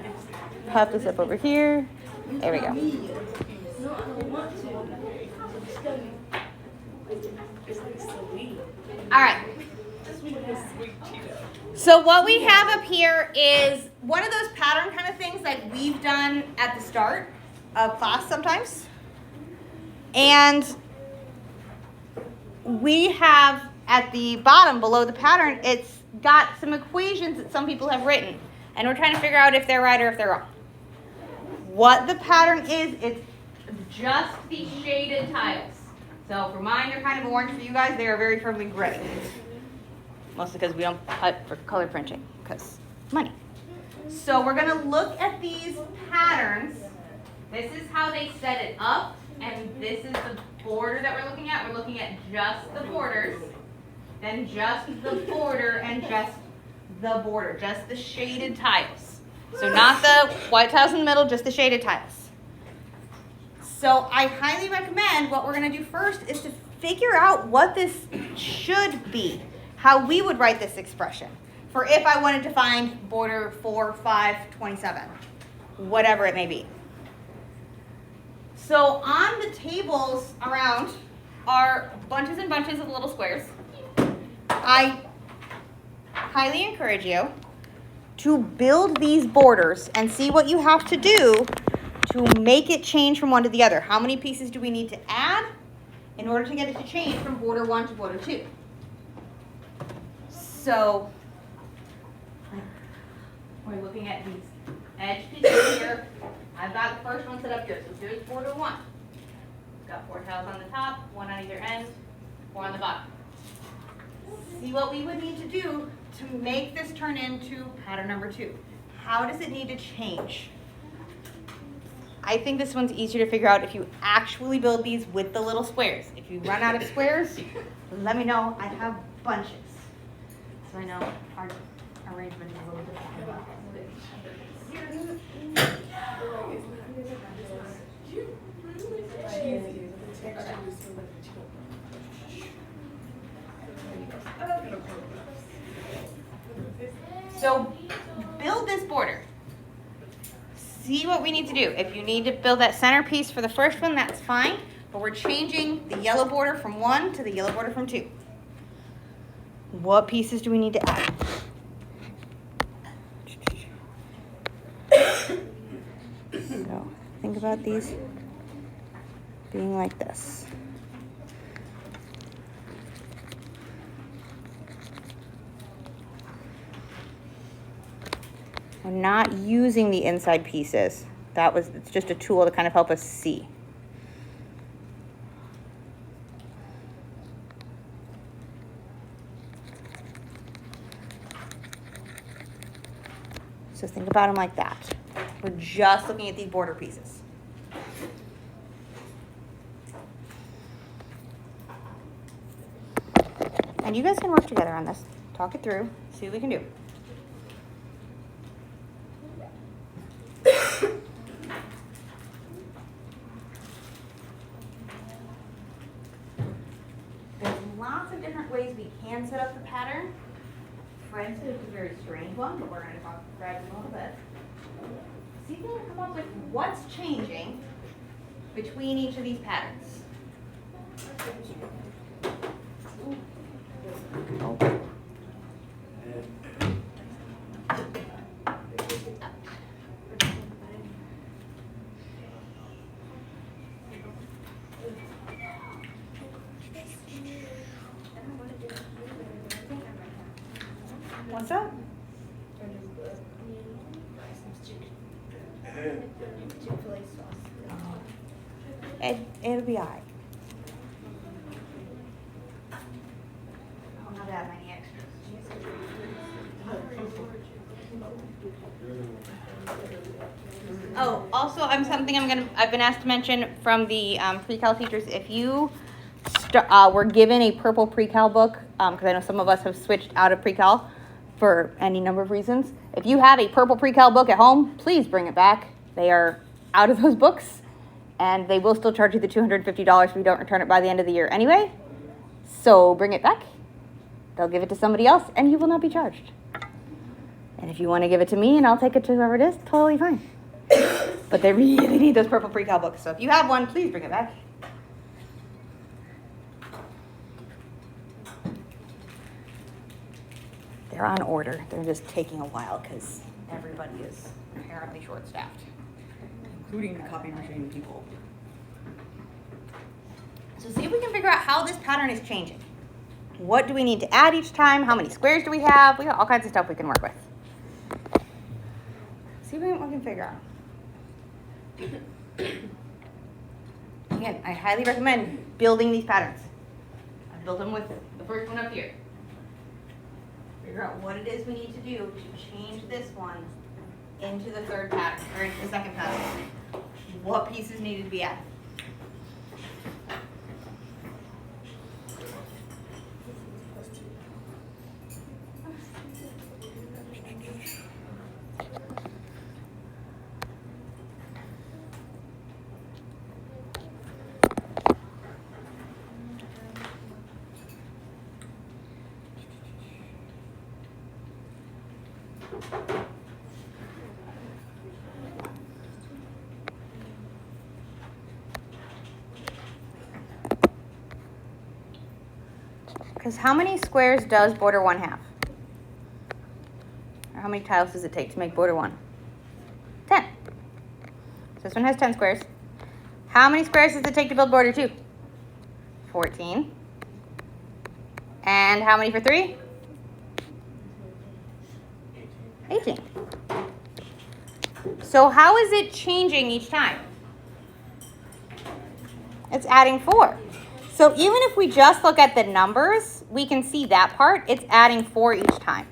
gonna puff this up over here. There we go. All right. So what we have up here is one of those pattern kind of things like we've done at the start of class sometimes. And we have at the bottom below the pattern, it's got some equations that some people have written. And we're trying to figure out if they're right or if they're wrong. What the pattern is, it's just the shaded tiles. So for mine, they're kind of orange. For you guys, they are very firmly gray. Mostly because we don't cut for color printing, because money. So we're going to look at these patterns. This is how they set it up, and this is the border that we're looking at. We're looking at just the borders, then just the border, and just the border, just the shaded tiles. So not the white tiles in the middle, just the shaded tiles. So I highly recommend what we're going to do first is to figure out what this should be, how we would write this expression for if I wanted to find border 4, 5, 27, whatever it may be. So on the tables around are bunches and bunches of little squares. I highly encourage you to build these borders and see what you have to do to make it change from one to the other. How many pieces do we need to add in order to get it to change from border 1 to border 2? So we're looking at these edge pieces here. I've got the first one set up here. So here's border 1. Got 4 tiles on the top, 1 on either end, 4 on the bottom. See what we would need to do to make this turn into pattern number 2. How does it need to change? I think this one's easier to figure out if you actually build these with the little squares. If you run out of squares, let me know. I have bunches. So I know our arrangement is a little different. So build this border. See what we need to do. If you need to build that centerpiece for the first one, that's fine. But we're changing the yellow border from 1 to the yellow border from 2. What pieces do we need to add? So think about these being like this. We're not using the inside pieces. It's just a tool to kind of help us see. So think about them like that. We're just looking at these border pieces. And you guys can work together on this. Talk it through. See what we can do. There's lots of different ways we can set up the pattern. Fred said it's a very strange one, but we're going to talk to Fred in a little bit. See if we can come up with what's changing between each of these patterns. What's up? It'll be all right. I'll not add any extras. Oh, also, I've been asked to mention from the pre-cal teachers, if you were given a purple pre-cal book, because I know some of us have switched out of pre-cal for any number of reasons. If you have a purple pre-cal book at home, please bring it back. They are out of those books, and they will still charge you the $250 if you don't return it by the end of the year anyway. So bring it back. They'll give it to somebody else, and you will not be charged. And if you want to give it to me and I'll take it to whoever it is, totally fine. But they really need those purple pre-cal books. So if you have one, please bring it back. They're on order. They're just taking a while because everybody is apparently short-staffed, including the copy machine people. So see if we can figure out how this pattern is changing. What do we need to add each time? How many squares do we have? We got all kinds of stuff we can work with. See what we can figure out. Again, I highly recommend building these patterns. I built them with the first one up here. Figure out what it is we need to do to change this one into the third pattern, or into the second pattern. What pieces needed to be added. Because how many squares does border 1 have? Or how many tiles does it take to make border 1? 10. So this one has 10 squares. How many squares does it take to build border 2? 14. And how many for 3? 18. So how is it changing each time? It's adding 4. So even if we just look at the numbers, we can see that part. It's adding 4 each time.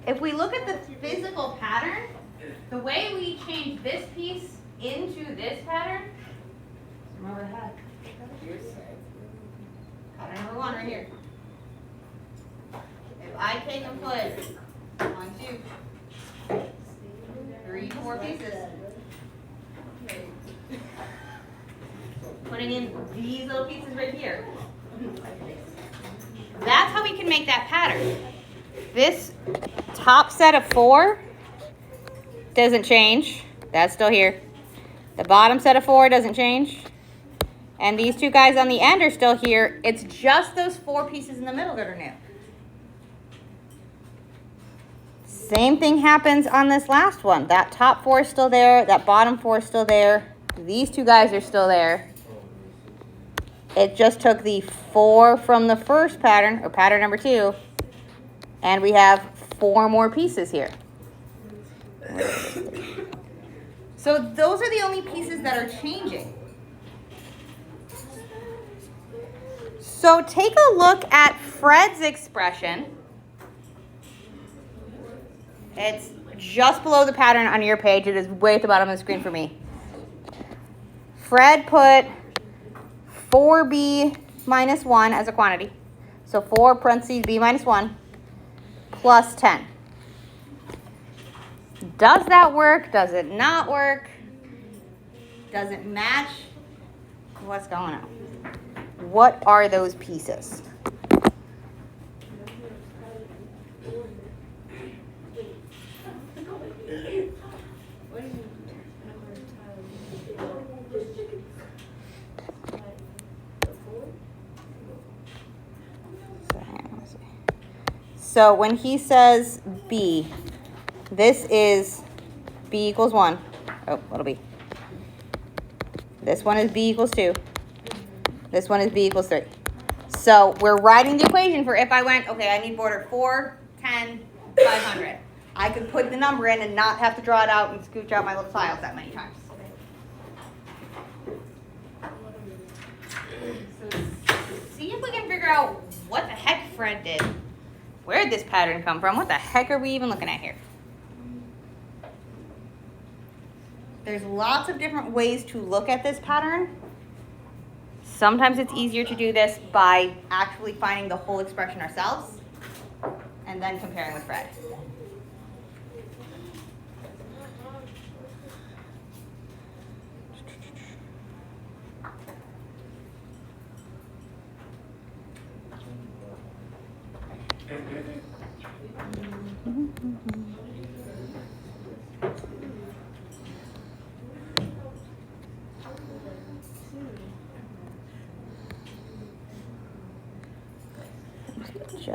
If we look at the physical pattern, the way we change this piece into this pattern, remember that? Here's pattern number 1 right here. If I take and put 1, 2, 3, 4 pieces, putting in these little pieces right here. That's how we can make that pattern. This top set of 4 doesn't change. That's still here. The bottom set of 4 doesn't change. And these 2 guys on the end are still here. It's just those 4 pieces in the middle that are new. Same thing happens on this last one. That top 4 is still there. That bottom 4 is still there. These 2 guys are still there. It just took the 4 from the first pattern, or pattern number 2, and we have 4 more pieces here. So those are the only pieces that are changing. So take a look at Fred's expression. It's just below the pattern on your page. It is way at the bottom of the screen for me. Fred put 4b minus 1 as a quantity. So 4 parentheses b minus 1 plus 10. Does that work? Does it not work? Does it match? What's going on? What are those pieces? So when he says b, this is b equals 1. Oh, little b. This one is b equals 2. This one is b equals 3. So we're writing the equation for if I went, okay, I need border 4, 10, 500. I could put the number in and not have to draw it out and scooch out my little tiles that many times. So see if we can figure out what the heck Fred did. Where did this pattern come from? What the heck are we even looking at here? There's lots of different ways to look at this pattern. Sometimes it's easier to do this by actually finding the whole expression ourselves and then comparing with Fred.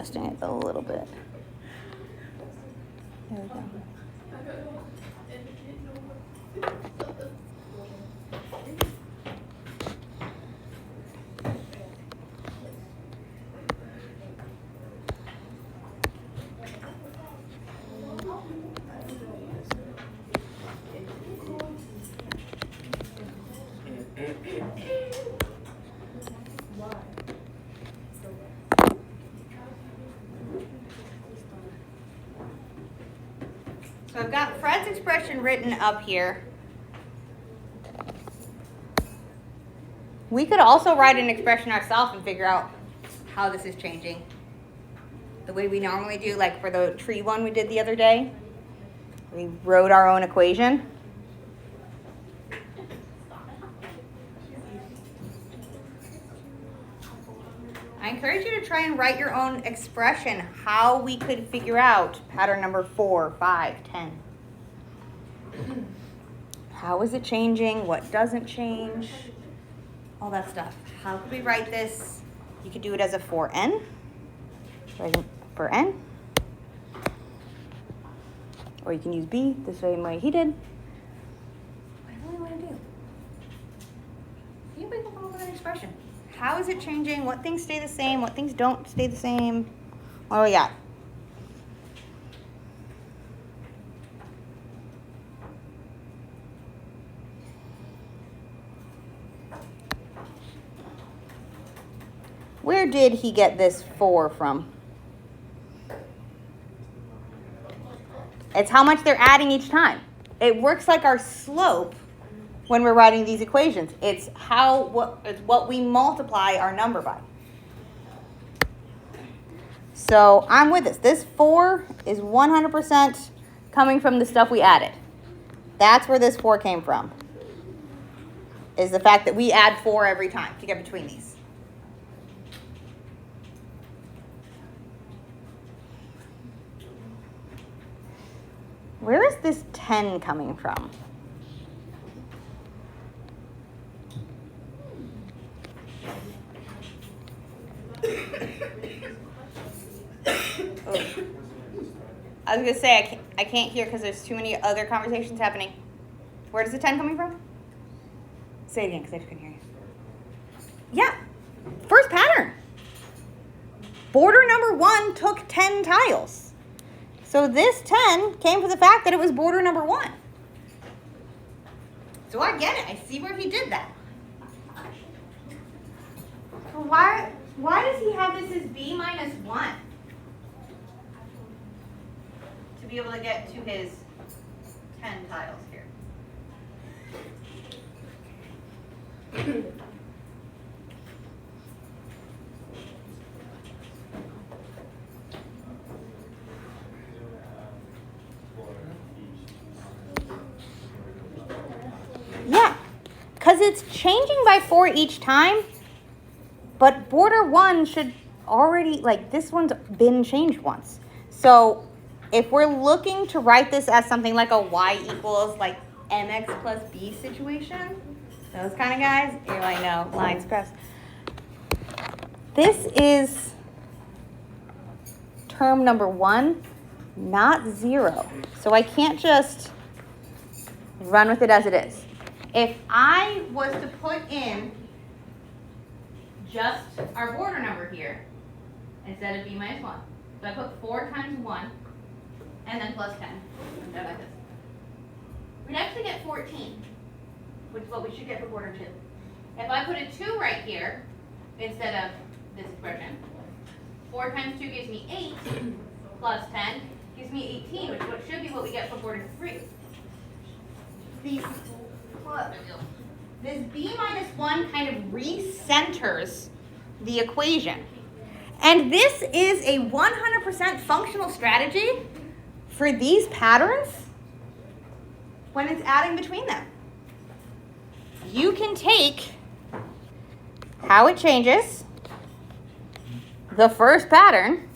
adjusting it a little bit. There we go. So I've got Fred's expression written up here. We could also write an expression ourselves and figure out how this is changing. The way we normally do, like for the tree one we did the other day. We wrote our own equation. I encourage you to try and write your own expression, how we could figure out pattern number 4, 5, 10. How is it changing? What doesn't change? All that stuff. How could we write this? You could do it as a 4n. For n. Or you can use b the same way he did. What do I really want to do? You can come up with an expression. How is it changing? What things stay the same? What things don't stay the same? What do we got? Where did he get this 4 from? It's how much they're adding each time. It works like our slope when we're writing these equations. It's what we multiply our number by. So I'm with this. This 4 is 100% coming from the stuff we added. That's where this 4 came from. Is the fact that we add 4 every time to get between these. Where is this 10 coming from? Oh. I was going to say, I can't hear because there's too many other conversations happening. Where does the 10 coming from? Say it again because I just couldn't hear you. Yeah, first pattern. Border number 1 took 10 tiles. So this 10 came from the fact that it was border number 1. So I get it. I see where he did that. So why does he have this as b minus 1? To be able to get to his 10 tiles here. Yeah, because it's changing by 4 each time, but border 1 should already, like this one's been changed once. So if we're looking to write this as something like a y equals like mx plus b situation, those kind of guys, you're like, no, lines crossed. This is term number 1, not 0. So I can't just run with it as it is. If I was to put in just our border number here, instead of b minus 1, so I put 4 times 1, and then plus 10, and go like this. We'd actually get 14, which is what we should get for border 2. If I put a 2 right here, instead of this expression, 4 times 2 gives me 8, plus 10 gives me 18, which should be what we get for border 3. This b minus 1 kind of recenters the equation. And this is a 100% functional strategy for these patterns when it's adding between them. You can take how it changes, the first pattern,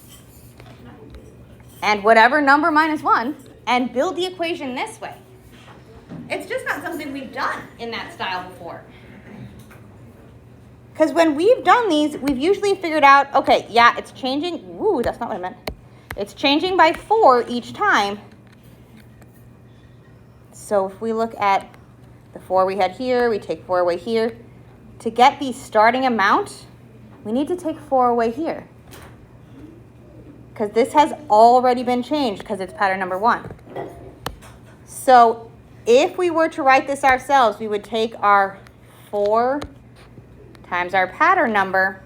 and whatever number minus 1, and build the equation this way. It's just not something we've done in that style before. Because when we've done these, we've usually figured out, okay, yeah, it's changing. Ooh, that's not what I meant. It's changing by 4 each time. So if we look at the 4 we had here, we take 4 away here. To get the starting amount, we need to take 4 away here. Because this has already been changed because it's pattern number 1. So if we were to write this ourselves, we would take our 4 times our pattern number.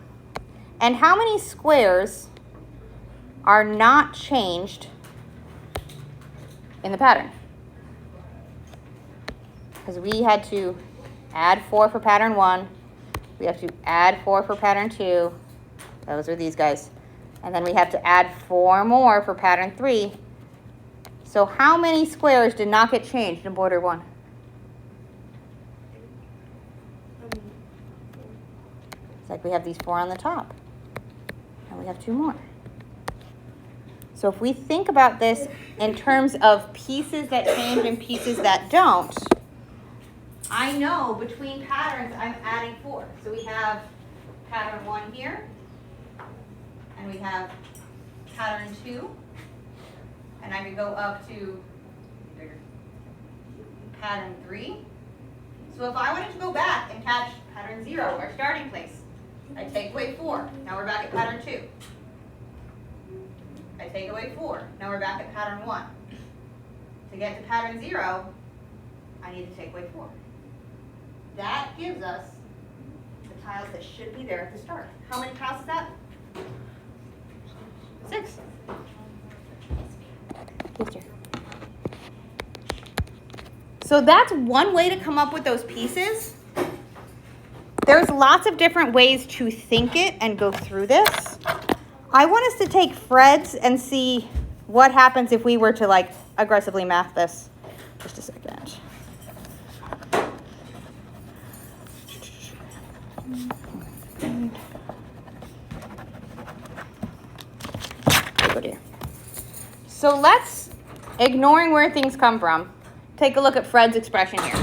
And how many squares are not changed in the pattern? Because we had to add 4 for pattern 1. We have to add 4 for pattern 2. Those are these guys. And then we have to add 4 more for pattern 3. So how many squares did not get changed in border 1? It's like we have these 4 on the top. And we have 2 more. So if we think about this in terms of pieces that change and pieces that don't, I know between patterns I'm adding 4. So we have pattern 1 here, and we have pattern 2, and I could go up to pattern 3. So if I wanted to go back and catch pattern 0, our starting place, I take away 4. Now we're back at pattern 2. I take away 4. Now we're back at pattern 1. To get to pattern 0, I need to take away 4. That gives us the tiles that should be there at the start. How many tiles is that? 6. So that's one way to come up with those pieces. There's lots of different ways to think it and go through this. I want us to take Fred's and see what happens if we were to like aggressively math this. Just a second. So let's, ignoring where things come from, take a look at Fred's expression here.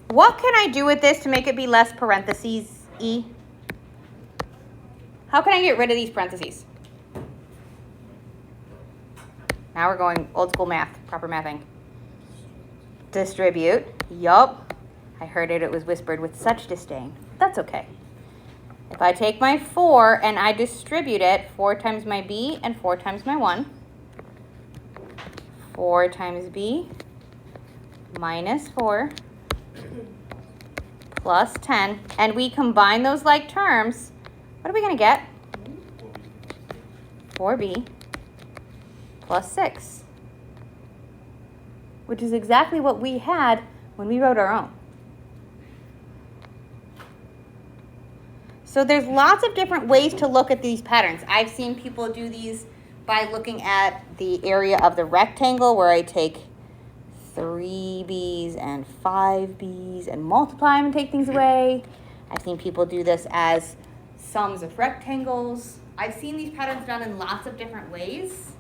What can I do with this to make it be less parentheses E? How can I get rid of these parentheses? Now we're going old school math, proper mathing. Distribute. Yup. I heard it was whispered with such disdain. That's okay. If I take my 4 and I distribute it, 4 times my B and 4 times my 1. 4 times B minus 4 plus 10. And we combine those like terms. What are we going to get? 4B plus 6. Which is exactly what we had when we wrote our own. So there's lots of different ways to look at these patterns. I've seen people do these by looking at the area of the rectangle where I take 3 B's and 5 B's and multiply them and take things away. I've seen people do this as sums of rectangles. I've seen these patterns done in lots of different ways.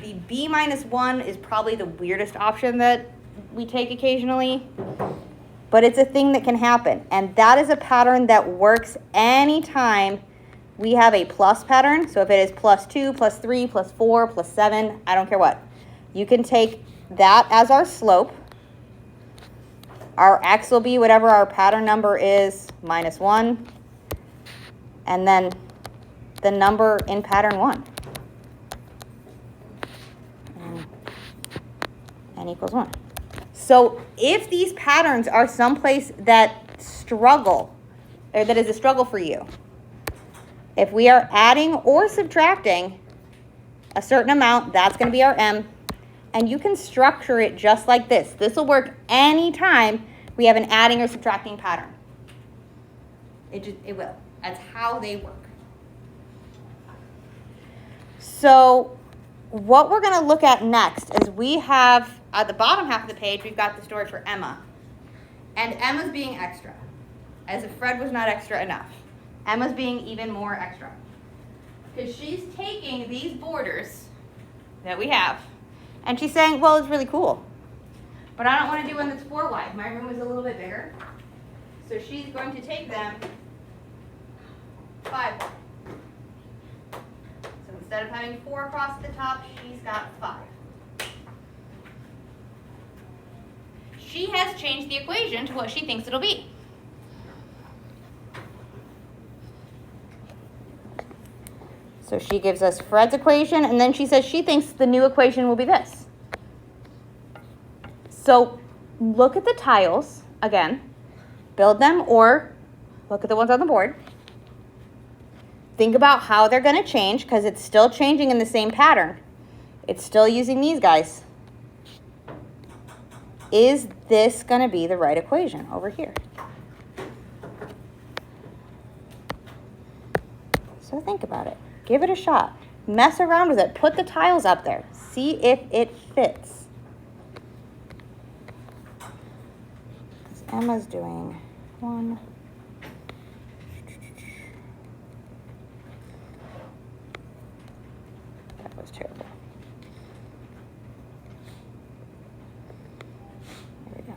The B minus 1 is probably the weirdest option that we take occasionally. But it's a thing that can happen. And that is a pattern that works anytime we have a plus pattern. So if it is plus 2, plus 3, plus 4, plus 7, I don't care what. You can take that as our slope. Our x will be whatever our pattern number is, minus 1. And then the number in pattern 1. And n equals 1. So if these patterns are someplace that struggle, or that is a struggle for you, if we are adding or subtracting a certain amount, that's going to be our M. And you can structure it just like this. This will work anytime we have an adding or subtracting pattern. It will. That's how they work. So what we're going to look at next is we have, at the bottom half of the page, we've got the story for Emma. And Emma's being extra, as if Fred was not extra enough. Emma's being even more extra. Because she's taking these borders that we have, and she's saying, well, it's really cool. But I don't want to do one that's 4 wide. My room is a little bit bigger. So she's going to take them 5. So instead of having 4 across the top, she's got 5. She has changed the equation to what she thinks it'll be. So she gives us Fred's equation, and then she says she thinks the new equation will be this. So look at the tiles again, build them, or look at the ones on the board. Think about how they're going to change, because it's still changing in the same pattern. It's still using these guys. Is this going to be the right equation over here? So think about it. Give it a shot. Mess around with it. Put the tiles up there. See if it fits. Emma's doing 1. That was terrible. There we go.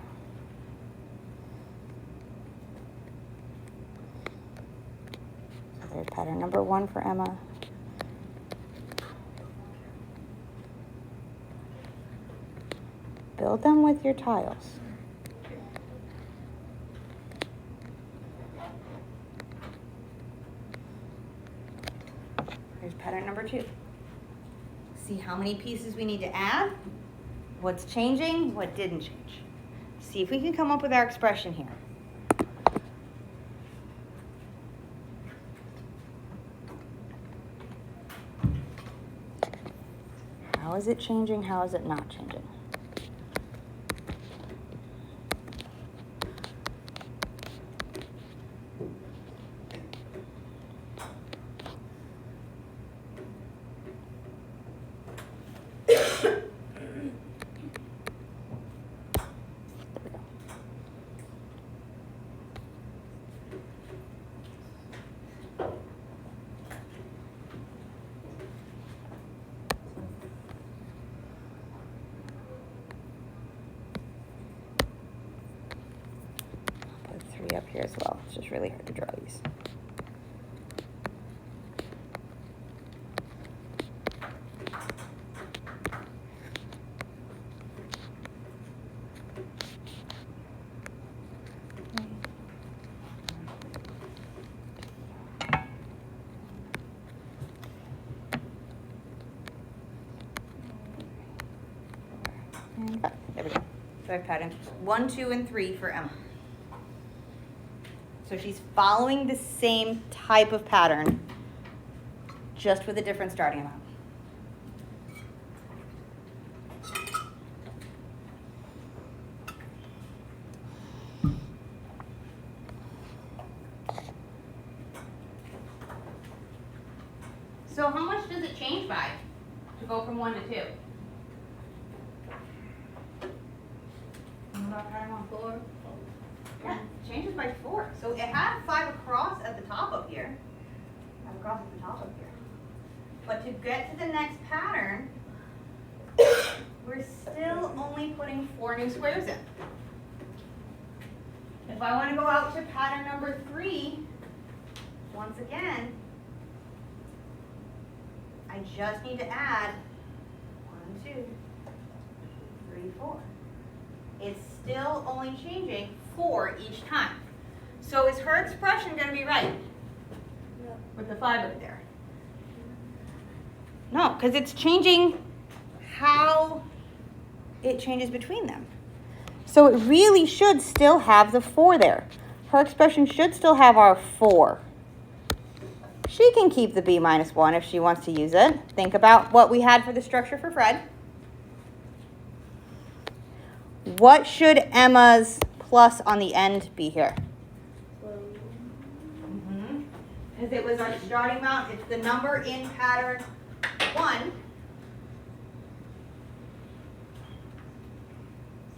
So there's pattern number 1 for Emma. Build them with your tiles. Here's pattern number 2. See how many pieces we need to add, what's changing, what didn't change. See if we can come up with our expression here. How is it changing? How is it not changing? Up here as well. It's just really hard to draw these. And 5. There we go. So I've patterns 1, 2, and 3 for Emma. So she's following the same type of pattern, just with a different starting amount. So how much does it change by to go from 1 to 2? Yeah, it changes by 4. So it had 5 across at the top up here. 5 across at the top up here. But to get to the next pattern, we're still only putting 4 new squares in. If I want to go out to pattern number 3, once again, I just need to add 1, 2, 3, 4. It's still only changing 4 each time. So is her expression going to be right? No. With the 5 right there? No, because it's changing how it changes between them. So it really should still have the 4 there. Her expression should still have our 4. She can keep the b-1 if she wants to use it. Think about what we had for the structure for Fred. What should Emma's plus on the end be here? Because it was our starting amount. It's the number in pattern 1.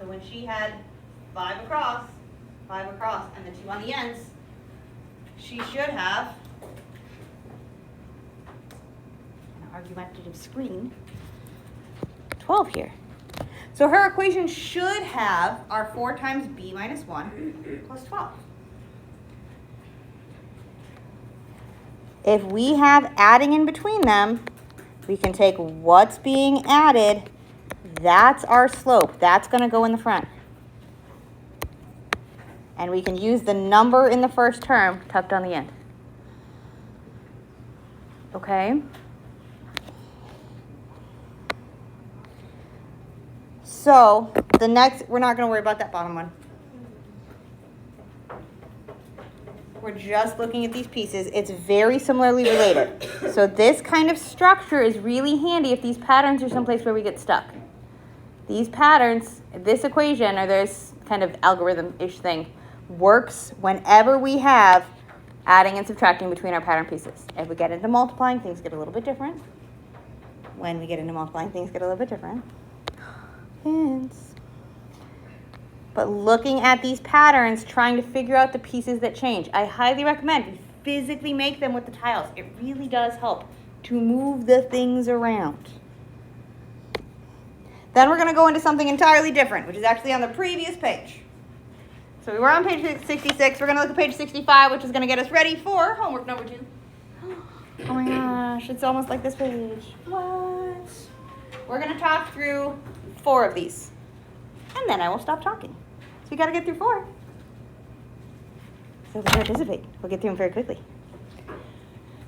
So when she had 5 across, and the 2 on the ends, she should have an argumentative screen, 12 here. So her equation should have our 4 times b-1 plus 12. If we have adding in between them, we can take what's being added. That's our slope. That's going to go in the front. And we can use the number in the first term tucked on the end. Okay? So the next, we're not going to worry about that bottom one. We're just looking at these pieces. It's very similarly related. So this kind of structure is really handy if these patterns are someplace where we get stuck. These patterns, this equation, or this kind of algorithm-ish thing, works whenever we have adding and subtracting between our pattern pieces. If we get into multiplying, things get a little bit different. When we get into multiplying, things get a little bit different. Hints. But looking at these patterns, trying to figure out the pieces that change. I highly recommend you physically make them with the tiles. It really does help to move the things around. Then we're going to go into something entirely different, which is actually on the previous page. So we were on page 66. We're going to look at page 65, which is going to get us ready for homework number 2. Oh my gosh, it's almost like this page. What? We're going to talk through 4 of these. And then I will stop talking. So we got to get through 4. So let's participate. We'll get through them very quickly.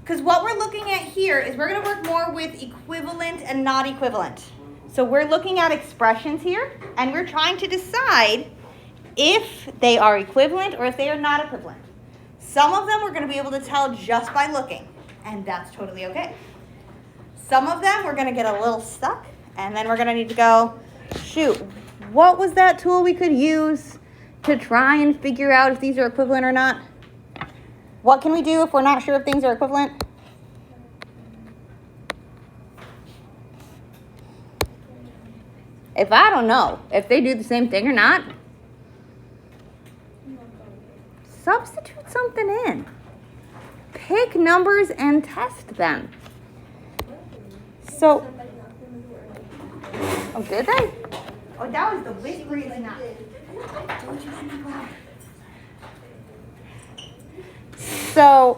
Because what we're looking at here is we're going to work more with equivalent and not equivalent. So we're looking at expressions here, and we're trying to decide if they are equivalent or if they are not equivalent. Some of them we're going to be able to tell just by looking, and that's totally okay. Some of them we're going to get a little stuck, and then we're going to need to go, shoot, what was that tool we could use to try and figure out if these are equivalent or not? What can we do if we're not sure if things are equivalent? If I don't know if they do the same thing or not, substitute something in. Pick numbers and test them. So, oh, did they? Oh, that was the whispering enough. So,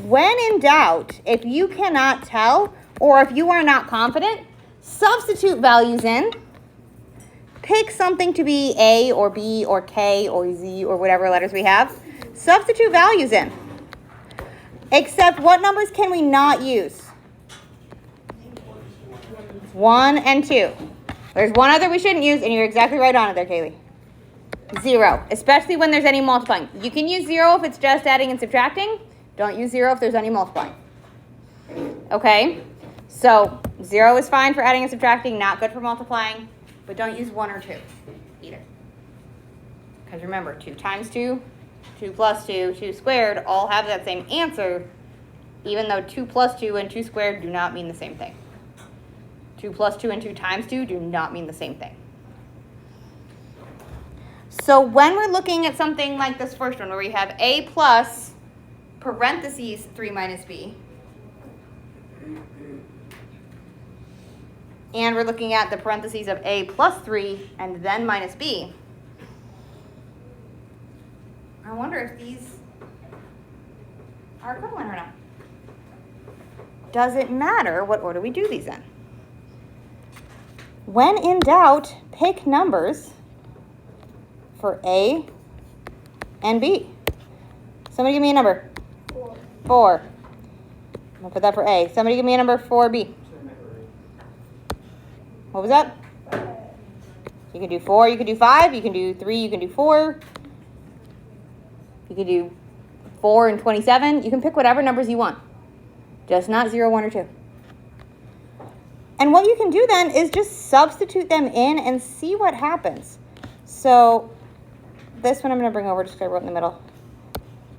when in doubt, if you cannot tell or if you are not confident, substitute values in. Pick something to be A or B or K or Z or whatever letters we have. Substitute values in. Except what numbers can we not use? 1 and 2. There's one other we shouldn't use, and you're exactly right on it there, Kaylee. 0, especially when there's any multiplying. You can use 0 if it's just adding and subtracting. Don't use 0 if there's any multiplying. Okay? So 0 is fine for adding and subtracting, not good for multiplying, but don't use 1 or 2 either. Because remember, 2 times 2, 2 plus 2, 2 squared all have that same answer, even though 2 plus 2 and 2 squared do not mean the same thing. 2 plus 2 and 2 times 2 do not mean the same thing. So when we're looking at something like this first one, where we have A plus parentheses 3 minus B, and we're looking at the parentheses of A plus 3 and then minus B, I wonder if these are equivalent or not. Does it matter what order we do these in? When in doubt, pick numbers for A and B. Somebody give me a number. 4. I'm going to put that for A. Somebody give me a number for B. What was that? You can do 4, you can do 5, you can do 3, you can do 4. You can do 4 and 27. You can pick whatever numbers you want. Just not 0, 1, or 2. And what you can do then is just substitute them in and see what happens. So this one I'm going to bring over just because I wrote in the middle.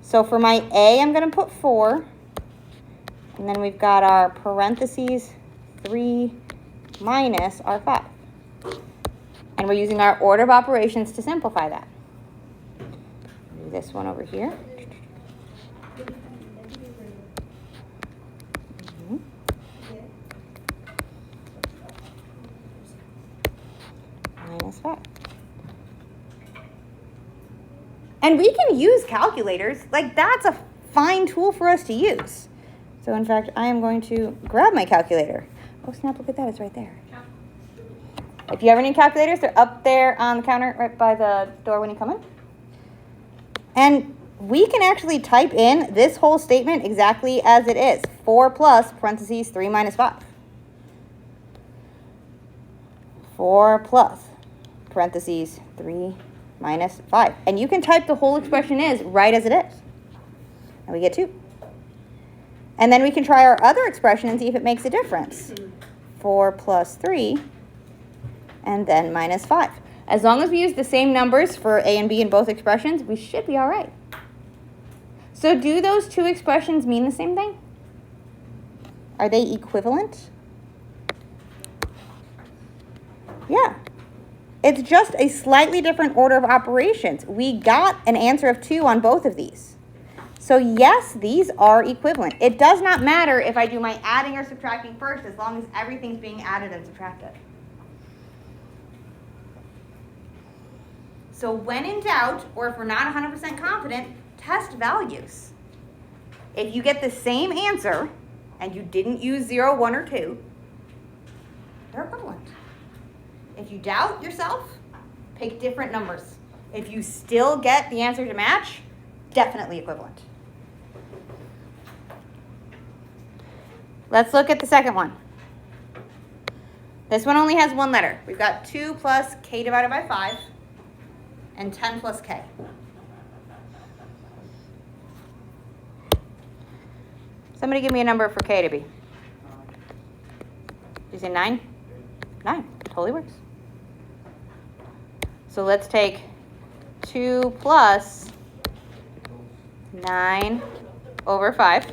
So for my A, I'm going to put 4. And then we've got our parentheses 3 minus our 5. And we're using our order of operations to simplify that. Do this one over here. Minus 5. And we can use calculators. Like, that's a fine tool for us to use. So in fact, I am going to grab my calculator. Oh snap, look at that, it's right there. If you ever need calculators, they're up there on the counter right by the door when you come in. And we can actually type in this whole statement exactly as it is. 4 plus parentheses 3 minus 5. 4 plus parentheses 3 minus 5. And you can type the whole expression is right as it is. And we get 2. And then we can try our other expression and see if it makes a difference. 4 plus 3 and then minus 5. As long as we use the same numbers for A and B in both expressions, we should be all right. So do those two expressions mean the same thing? Are they equivalent? Yeah. It's just a slightly different order of operations. We got an answer of 2 on both of these. So yes, these are equivalent. It does not matter if I do my adding or subtracting first, as long as everything's being added and subtracted. So when in doubt, or if we're not 100% confident, test values. If you get the same answer and you didn't use 0, 1, or 2, they're equivalent. If you doubt yourself, pick different numbers. If you still get the answer to match, definitely equivalent. Let's look at the second one. This one only has one letter. We've got 2 plus k divided by 5 and 10 plus k. Somebody give me a number for k to be. Did you say 9? 9. Totally works. So let's take 2 plus 9 over 5.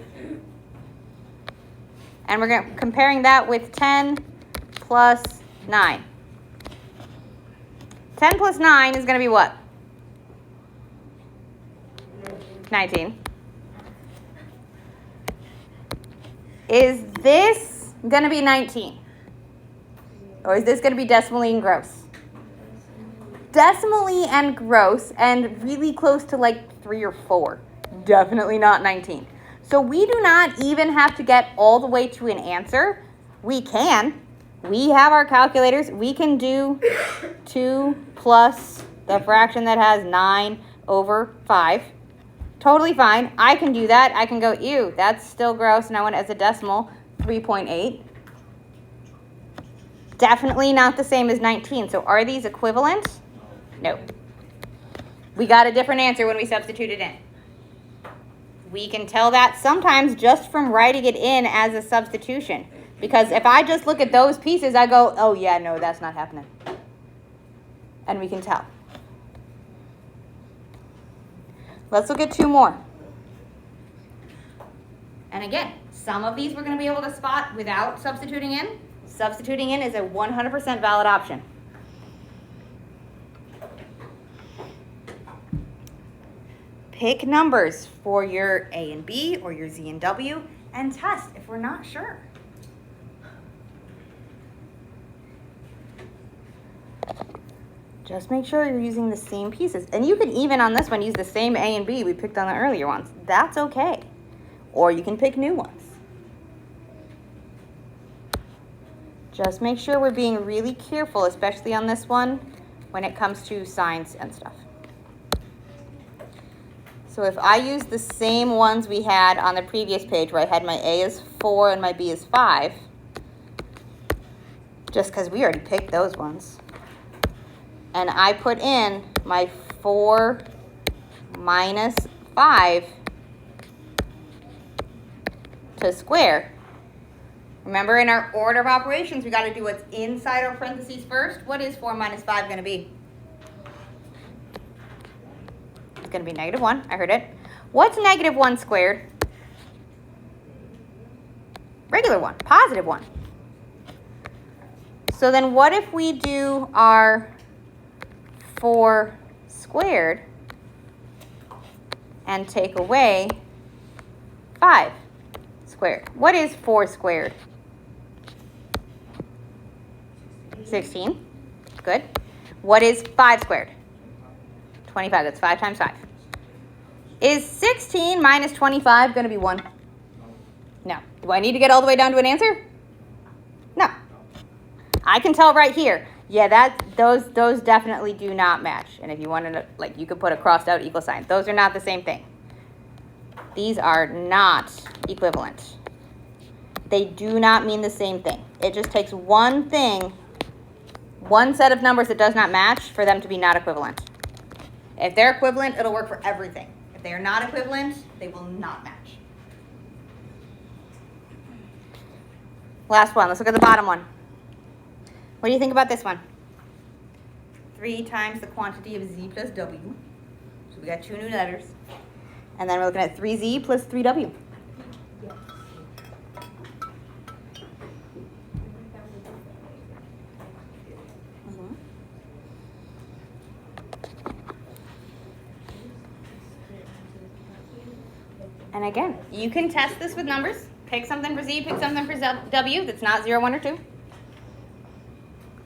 And we're comparing that with 10 plus 9. 10 plus 9 is going to be what? 19. Is this going to be 19? Or is this going to be decimally and gross? Decimally and gross, and really close to like 3 or 4. Definitely not 19. So we do not even have to get all the way to an answer. We can. We have our calculators. We can do 2 plus the fraction that has 9 over 5. Totally fine. I can do that. I can go, ew, that's still gross, and I want it as a decimal, 3.8. Definitely not the same as 19. So are these equivalent? No. We got a different answer when we substituted in. We can tell that sometimes just from writing it in as a substitution. Because if I just look at those pieces, I go, oh yeah, no, that's not happening. And we can tell. Let's look at 2 more. And again, some of these we're going to be able to spot without substituting in. Substituting in is a 100% valid option. Pick numbers for your A and B or your Z and W and test if we're not sure. Just make sure you're using the same pieces. And you can even on this one use the same A and B we picked on the earlier ones. That's okay. Or you can pick new ones. Just make sure we're being really careful, especially on this one, when it comes to signs and stuff. So if I use the same ones we had on the previous page where I had my A is 4 and my B is 5, just because we already picked those ones, and I put in my 4 minus 5 to square. Remember, in our order of operations, we got to do what's inside our parentheses first. What is 4 minus 5 going to be? It's going to be -1. I heard it. What's -1 squared? Regular 1, positive 1. So then what if we do our 4 squared and take away 5 squared? What is 4 squared? 16. Good. What is 5 squared? 25. That's 5 times 5. Is 16 minus 25 going to be 1? No. Do I need to get all the way down to an answer? No. I can tell right here. Yeah, those definitely do not match. And if you wanted to, like, you could put a crossed out equal sign. Those are not the same thing. These are not equivalent. They do not mean the same thing. It just takes one thing, one set of numbers that does not match for them to be not equivalent. If they're equivalent, it'll work for everything. If they are not equivalent, they will not match. Last one. Let's look at the bottom one. What do you think about this one? 3 times the quantity of z plus w. So we got 2 new letters. And then we're looking at 3z plus 3w. And again, you can test this with numbers. Pick something for z, pick something for w that's not 0, 1, or 2.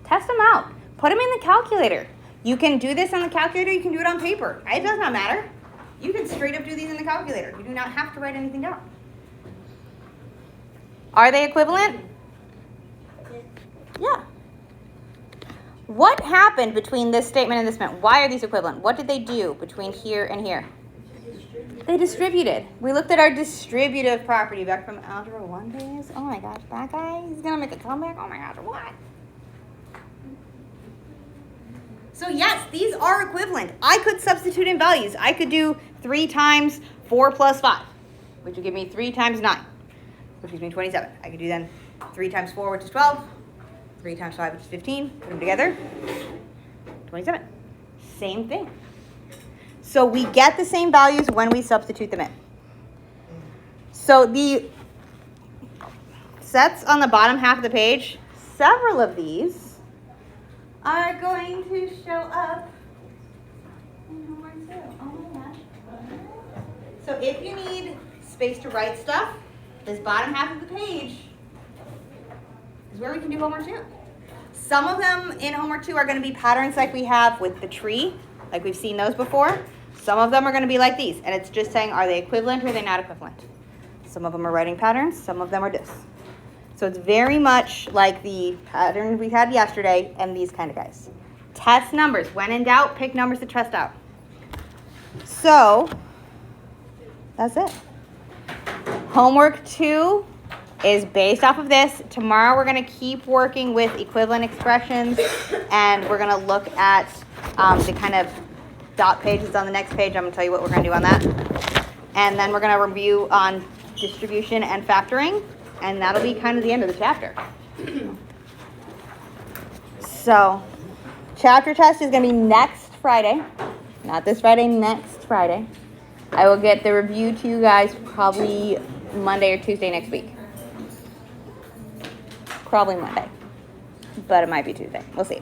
Test them out. Put them in the calculator. You can do this on the calculator. You can do it on paper. It does not matter. You can straight up do these in the calculator. You do not have to write anything down. Are they equivalent? Yeah. What happened between this statement and this statement? Why are these equivalent? What did they do between here and here? They distributed. We looked at our distributive property back from Algebra 1 days. Oh my gosh, that guy, he's going to make a comeback? Oh my gosh, what? So yes, these are equivalent. I could substitute in values. I could do 3 times 4 plus 5, which would give me 3 times 9, which gives me 27. I could do then 3 times 4, which is 12, 3 times 5, which is 15. Put them together, 27. Same thing. So we get the same values when we substitute them in. So the sets on the bottom half of the page, several of these are going to show up in homework too. Oh my gosh. So if you need space to write stuff, this bottom half of the page is where we can do homework 2. Some of them in homework 2 are going to be patterns like we have with the tree, like we've seen those before. Some of them are going to be like these, and it's just saying, are they equivalent or are they not equivalent? Some of them are writing patterns, some of them are this. So it's very much like the pattern we had yesterday and these kind of guys. Test numbers. When in doubt, pick numbers to test out. So that's it. Homework 2 is based off of this. Tomorrow we're going to keep working with equivalent expressions, and we're going to look at the kind of dot pages on the next page. I'm going to tell you what we're going to do on that. And then we're going to review on distribution and factoring, and that'll be kind of the end of the chapter. So, chapter test is going to be next Friday. Not this Friday, next Friday. I will get the review to you guys probably Monday or Tuesday next week. Probably Monday, but it might be Tuesday. We'll see.